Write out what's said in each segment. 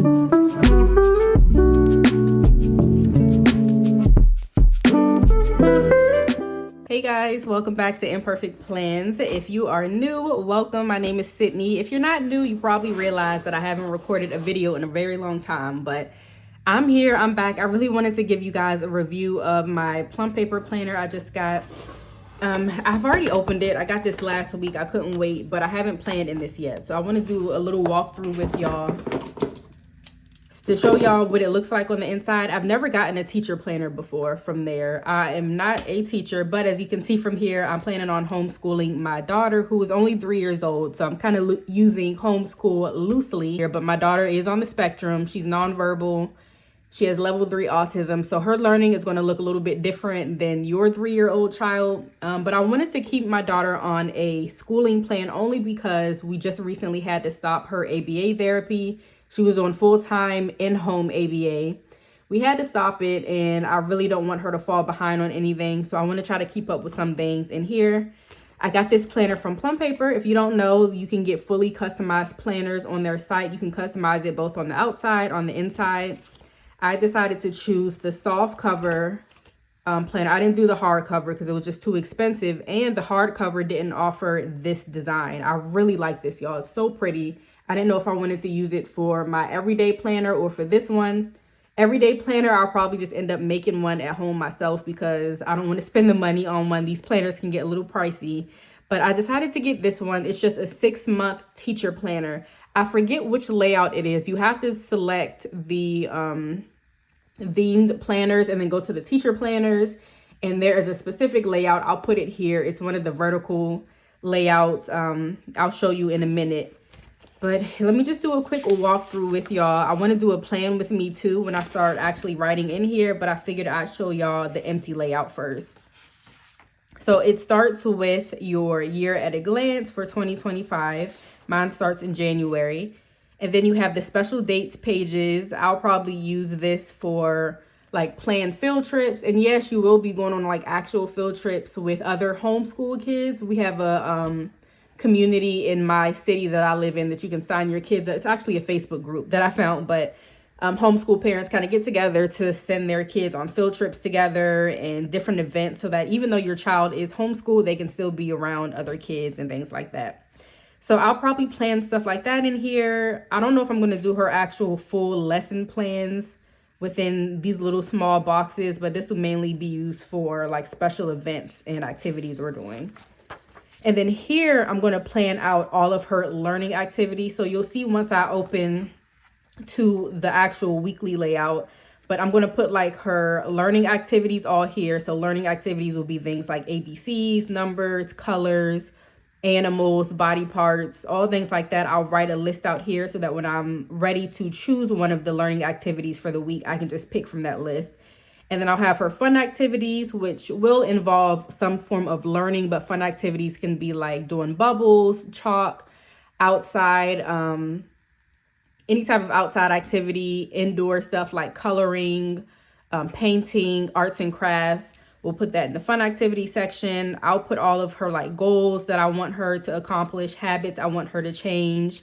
Hey guys, welcome back to Imperfect Plans. If you are new, welcome. My name is Sydney. If you're not new, you probably realize that I haven't recorded a video in a very long time, but I'm here, I'm back. I really wanted to give you guys a review of my Plum paper planner I just got. I've already opened it. I got this last week. I couldn't wait, but I haven't planned in this yet. So I want to do a little walkthrough with y'all to show y'all what it looks like on the inside. I've never gotten a teacher planner before from there. I am not a teacher, but as you can see from here, I'm planning on homeschooling my daughter, who is only 3 years old. So I'm kind of using homeschool loosely here, but my daughter is on the spectrum. She's nonverbal. She has level 3 autism. So her learning is going to look a little bit different than your 3-year-old child. But I wanted to keep my daughter on a schooling plan only because we just recently had to stop her ABA therapy. She was on full-time in-home ABA. We had to stop it, and I really don't want her to fall behind on anything. So I want to try to keep up with some things. And here, I got this planner from Plum Paper. If you don't know, you can get fully customized planners on their site. You can customize it both on the outside, on the inside. I decided to choose the soft cover planner. I didn't do the hard cover because it was just too expensive, and the hard cover didn't offer this design. I really like this, y'all. It's so pretty. I didn't know if I wanted to use it for my everyday planner or for this one. Everyday planner, I'll probably just end up making one at home myself because I don't want to spend the money on one. These planners can get a little pricey, but I decided to get this one. It's just a 6-month teacher planner. I forget which layout it is. You have to select the themed planners and then go to the teacher planners. And there is a specific layout. I'll put it here. It's one of the vertical layouts. I'll show you in a minute. But let me just do a quick walkthrough with y'all. I want to do a plan with me too when I start actually writing in here, but I figured I'd show y'all the empty layout first. So it starts with your year at a glance for 2025. Mine starts in January. And then you have the special dates pages. I'll probably use this for like planned field trips. And yes, you will be going on like actual field trips with other homeschool kids. We have a community in my city that I live in that you can sign your kids. It's actually a Facebook group that I found, but homeschool parents kind of get together to send their kids on field trips together and different events so that even though your child is homeschooled, they can still be around other kids and things like that. So I'll probably plan stuff like that in here. I don't know if I'm going to do her actual full lesson plans within these little small boxes, but this will mainly be used for like special events and activities we're doing. And then here, I'm going to plan out all of her learning activities. So you'll see once I open to the actual weekly layout, but I'm going to put like her learning activities all here. So learning activities will be things like ABCs, numbers, colors, animals, body parts, all things like that. I'll write a list out here so that when I'm ready to choose one of the learning activities for the week, I can just pick from that list. And then I'll have her fun activities, which will involve some form of learning, but fun activities can be like doing bubbles, chalk, outside, any type of outside activity, indoor stuff like coloring, painting, arts and crafts. We'll put that in the fun activity section. I'll put all of her like goals that I want her to accomplish, habits I want her to change.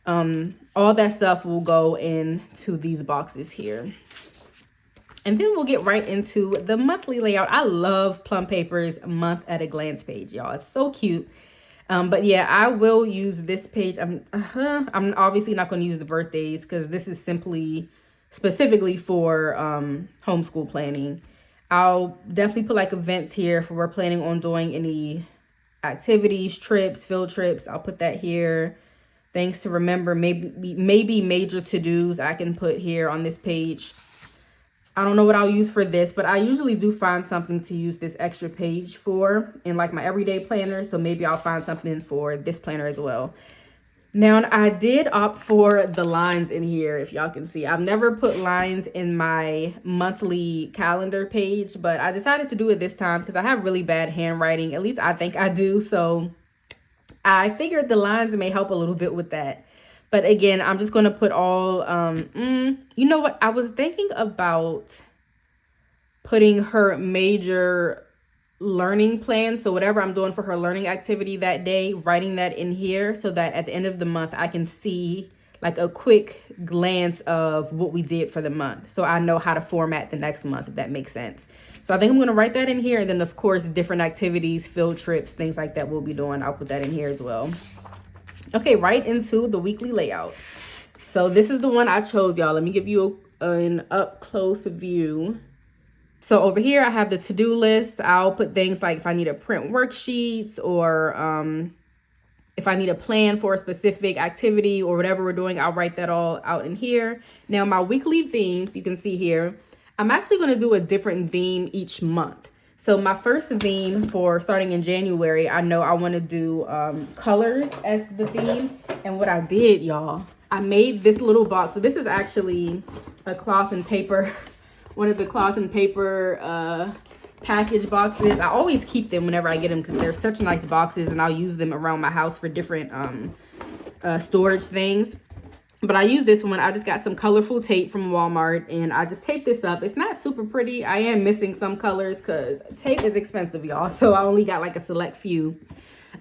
All that stuff will go into these boxes here. And then we'll get right into the monthly layout. I love Plum Paper's month at a glance page, y'all. It's so cute. But yeah, I will use this page. I'm obviously not going to use the birthdays because this is specifically for homeschool planning. I'll definitely put like events here if we're planning on doing any activities, trips, field trips. I'll put that here. Things to remember, maybe major to-dos I can put here on this page. I don't know what I'll use for this, but I usually do find something to use this extra page for in like my everyday planner. So maybe I'll find something for this planner as well. Now, I did opt for the lines in here, if y'all can see. I've never put lines in my monthly calendar page, but I decided to do it this time because I have really bad handwriting. At least I think I do. So I figured the lines may help a little bit with that. But again, I'm just going to put all, you know what? I was thinking about putting her major learning plan. So whatever I'm doing for her learning activity that day, writing that in here so that at the end of the month, I can see like a quick glance of what we did for the month. So I know how to format the next month, if that makes sense. So I think I'm going to write that in here. And then, of course, different activities, field trips, things like that we'll be doing. I'll put that in here as well. Okay, right into the weekly layout. So this is the one I chose, y'all. Let me give you an up-close view. So over here, I have the to-do list. I'll put things like if I need to print worksheets or if I need a plan for a specific activity or whatever we're doing, I'll write that all out in here. Now, my weekly themes, you can see here, I'm actually going to do a different theme each month. So my first theme for starting in January, I know I want to do colors as the theme. And what I did, y'all, I made this little box. So this is actually a cloth and paper, one of the cloth and paper package boxes. I always keep them whenever I get them because they're such nice boxes, and I'll use them around my house for different storage things. But I use this one. I just got some colorful tape from Walmart, and I just taped this up. It's not super pretty. I am missing some colors because tape is expensive, y'all. So I only got like a select few.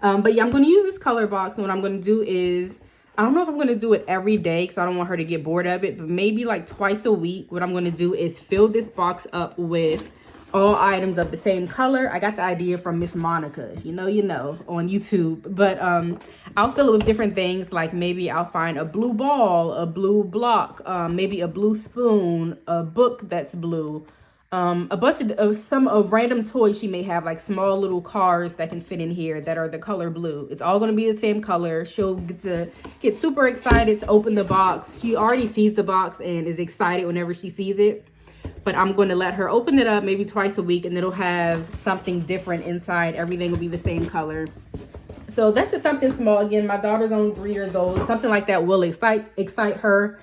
But yeah, I'm going to use this color box. And what I'm going to do is, I don't know if I'm going to do it every day because I don't want her to get bored of it. But maybe like twice a week, what I'm going to do is fill this box up with all items of the same color. I got the idea from Miss Monica, you know, on YouTube. But I'll fill it with different things, like maybe I'll find a blue ball, a blue block, maybe a blue spoon, a book that's blue, a bunch of some random toys she may have, like small little cars that can fit in here that are the color blue. It's all going to be the same color. She'll get super excited to open the box. She already sees the box and is excited whenever she sees it. But I'm going to let her open it up maybe twice a week, and it'll have something different inside. Everything will be the same color. So that's just something small. Again, my daughter's only 3 years old. Something like that will excite her.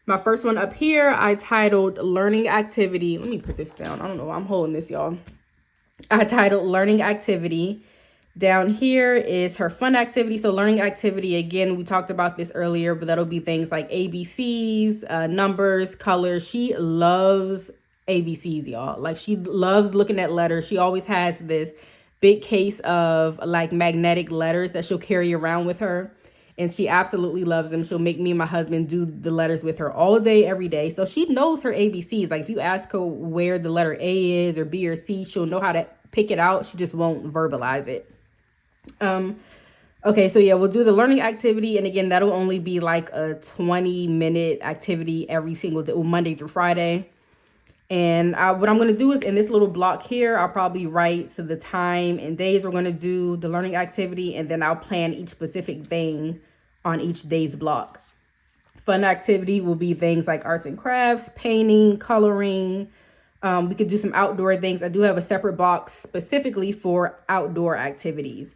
My first one up here, I titled Learning Activity. Let me put this down. I don't know why I'm holding this, y'all. I titled Learning Activity. Down here is her fun activity. So learning activity, again, we talked about this earlier, but that'll be things like ABCs, numbers, colors. She loves ABCs, y'all. Like, she loves looking at letters. She always has this big case of like magnetic letters that she'll carry around with her. And she absolutely loves them. She'll make me and my husband do the letters with her all day, every day. So she knows her ABCs. Like, if you ask her where the letter A is or B or C, she'll know how to pick it out. She just won't verbalize it. Okay, so yeah, we'll do the learning activity. And again, that'll only be like a 20-minute activity every single day, Monday through Friday. And what I'm going to do is in this little block here, I'll probably write so the time and days we're going to do the learning activity. And then I'll plan each specific thing on each day's block. Fun activity will be things like arts and crafts, painting, coloring. We could do some outdoor things. I do have a separate box specifically for outdoor activities.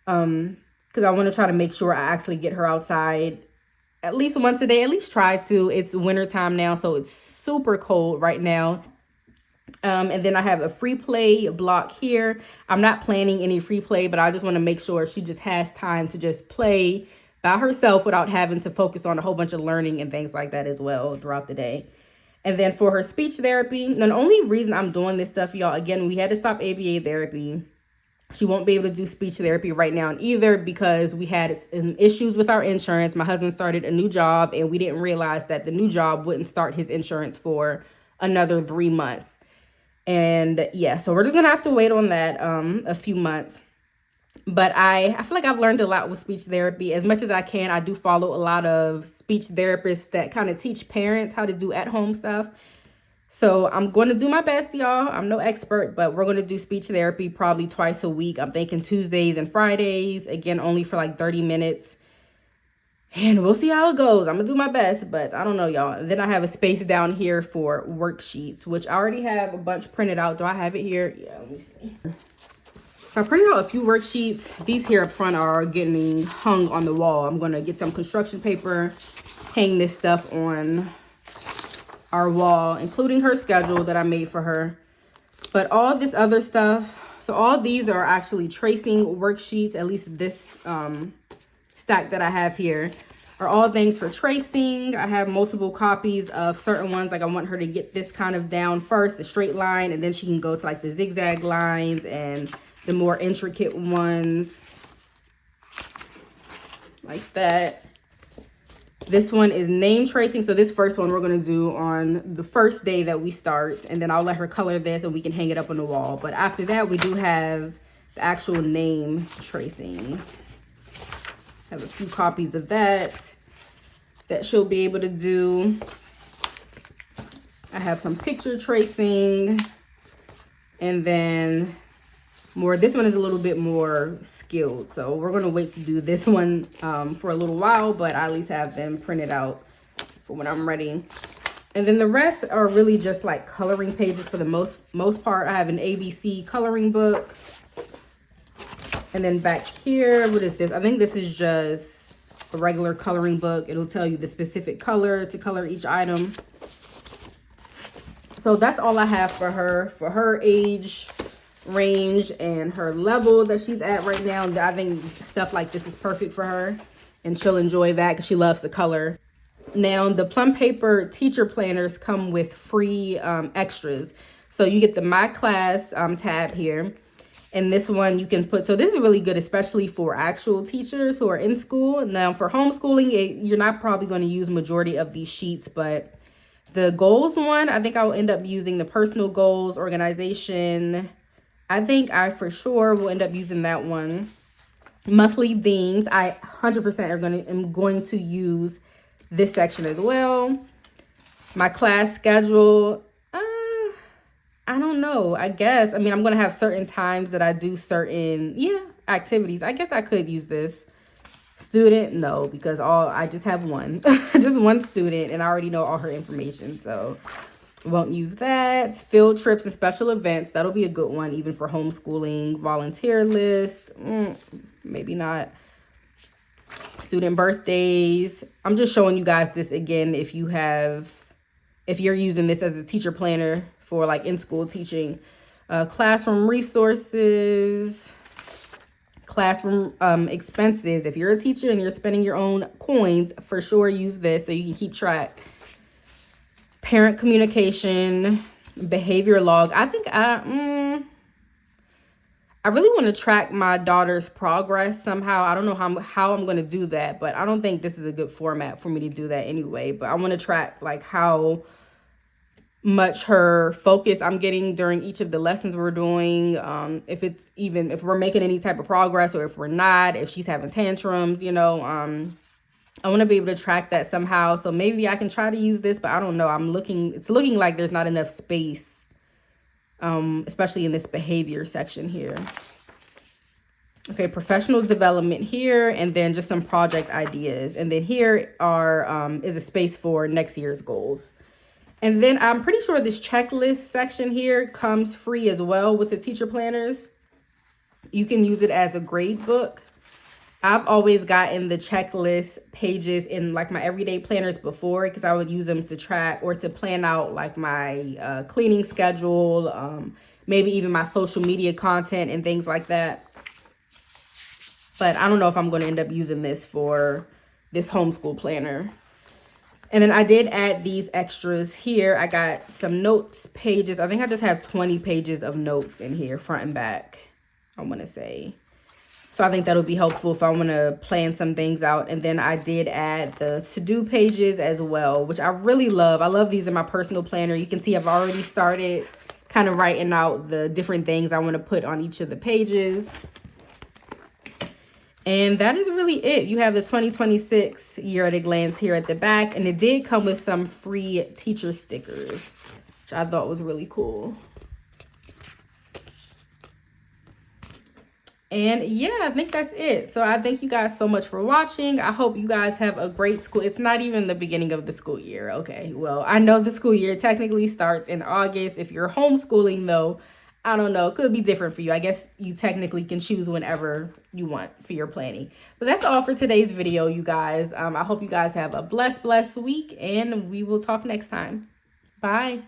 Because I want to try to make sure I actually get her outside at least once a day, at least try to. It's winter time now, so it's super cold right now. And then I have a free play block here. I'm not planning any free play, but I just want to make sure she just has time to just play by herself without having to focus on a whole bunch of learning and things like that as well throughout the day. And then for her speech therapy, the only reason I'm doing this stuff, y'all, again, we had to stop ABA therapy. She won't be able to do speech therapy right now either because we had issues with our insurance. My husband started a new job and we didn't realize that the new job wouldn't start his insurance for another 3 months. And yeah, so we're just going to have to wait on that a few months. But I feel like I've learned a lot with speech therapy. As much as I can, I do follow a lot of speech therapists that kind of teach parents how to do at-home stuff. So I'm going to do my best, y'all. I'm no expert, but we're going to do speech therapy probably twice a week. I'm thinking Tuesdays and Fridays, again, only for like 30 minutes. And we'll see how it goes. I'm going to do my best, but I don't know, y'all. Then I have a space down here for worksheets, which I already have a bunch printed out. Do I have it here? Yeah, let me see. So I printed out a few worksheets. These here up front are getting hung on the wall. I'm going to get some construction paper, hang this stuff on our wall, including her schedule that I made for her. But all this other stuff, so all these are actually tracing worksheets, at least this stack that I have here are all things for tracing. I have multiple copies of certain ones. Like I want her to get this kind of down first, the straight line, and then she can go to like the zigzag lines and the more intricate ones like that. This one is name tracing. So this first one we're going to do on the first day that we start. And then I'll let her color this and we can hang it up on the wall. But after that, we do have the actual name tracing. I have a few copies of that she'll be able to do. I have some picture tracing. And then more, this one is a little bit more skilled. So we're going to wait to do this one for a little while, but I at least have them printed out for when I'm ready. And then the rest are really just like coloring pages for the most part. I have an ABC coloring book. And then back here, what is this? I think this is just a regular coloring book. It'll tell you the specific color to color each item. So that's all I have for her age range and her level that she's at right now. I think stuff like this is perfect for her, and she'll enjoy that because she loves the color. Now, the Plum Paper teacher planners come with free extras. So you get the My Class tab here. And this one you can put, so this is really good, especially for actual teachers who are in school. Now for homeschooling, you're not probably going to use majority of these sheets, but the goals one, I think I'll end up using the personal goals, organization. I think I for sure will end up using that one. Monthly themes, I 100% am going to use this section as well. My class schedule, I don't know. I guess, I mean, I'm going to have certain times that I do certain, activities. I guess I could use this. Student, no, because I just have one. Just one student, and I already know all her information, so won't use that. Field trips and special events, that'll be a good one, even for homeschooling. Volunteer list, maybe not. Student birthdays. I'm just showing you guys this again if you're using this as a teacher planner for like in-school teaching. Classroom resources, classroom expenses. If you're a teacher and you're spending your own coins, for sure use this so you can keep track. Parent communication, behavior log. I think I really want to track my daughter's progress somehow. I don't know how I'm going to do that, but I don't think this is a good format for me to do that anyway. But I want to track like how much her focus I'm getting during each of the lessons we're doing. If we're making any type of progress, or if we're not, if she's having tantrums, I want to be able to track that somehow. So maybe I can try to use this, but I don't know. It's looking like there's not enough space, especially in this behavior section here. Okay, professional development here, and then just some project ideas. And then here is a space for next year's goals. And then I'm pretty sure this checklist section here comes free as well with the teacher planners. You can use it as a grade book. I've always gotten the checklist pages in like my everyday planners before, because I would use them to track or to plan out like my cleaning schedule, maybe even my social media content and things like that. But I don't know if I'm going to end up using this for this homeschool planner. And then I did add these extras here. I got some notes pages. I think I just have 20 pages of notes in here, front and back, I want to say. So I think that'll be helpful if I want to plan some things out. And then I did add the to-do pages as well, which I really love. I love these in my personal planner. You can see I've already started kind of writing out the different things I want to put on each of the pages. And that is really it. You have the 2026 year at a glance here at the back. And it did come with some free teacher stickers, which I thought was really cool. And yeah, I think that's it. So I thank you guys so much for watching. I hope you guys have a great school. It's not even the beginning of the school year. Okay, well, I know the school year technically starts in August. If you're homeschooling though, I don't know, it could be different for you. I guess you technically can choose whenever you want for your planning. But that's all for today's video, you guys. I hope you guys have a blessed week, and we will talk next time. Bye.